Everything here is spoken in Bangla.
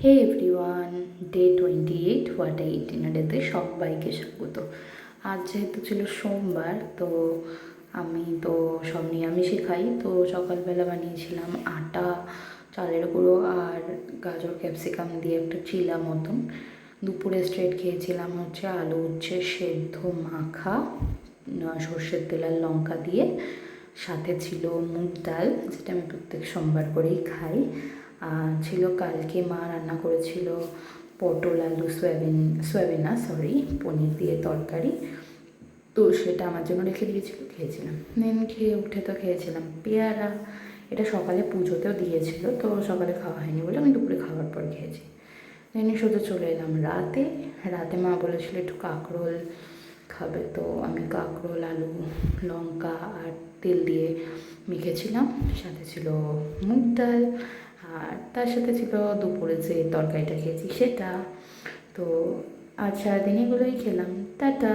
হে এভরিওয়ান, ডে 28 হোয়াট এইটিনারেতে সবাইকে স্বাগত। আজ যেহেতু ছিল সোমবার, তো আমি তো সব নিরামিষই খাই। তো সকালবেলা বানিয়েছিলাম আটা, চালের গুঁড়ো আর গাজর ক্যাপসিকাম দিয়ে একটা চিলা মতন। দুপুরে স্ট্রেট খেয়েছিলাম হচ্ছে আলু উচ্ছে সেদ্ধ মাখা সর্ষের তেল আর লঙ্কা দিয়ে। সাথে ছিল মুগ ডাল, যেটা আমি প্রত্যেক সোমবার করেই খাই। আর ছিল কালকে মা রান্না করেছিল পটল আলু পনির দিয়ে তরকারি। তো সেটা আমার জন্য রেখে দিয়েছিল, খেয়েছিলাম। দেন খেয়ে উঠে তো খেয়েছিলাম পেয়ারা। এটা সকালে পুজোতেও দিয়েছিল, তো সকালে খাওয়া হয়নি বলে আমি দুপুরে খাওয়ার পর খেয়েছি। দেন সোজা চলে এলাম রাতে। রাতে মা বলেছিল একটু কাঁকরোল খাবে, তো আমি কাঁকরোল আলু লঙ্কা আর তেল দিয়ে মেখেছিলাম। সাথে ছিল মুগ ডাল, আর তার সাথে ছিল দুপুরে যে তরকারিটা খেয়েছি সেটা। তো আজ সারাদিন এগুলোই খেলাম। টাটা।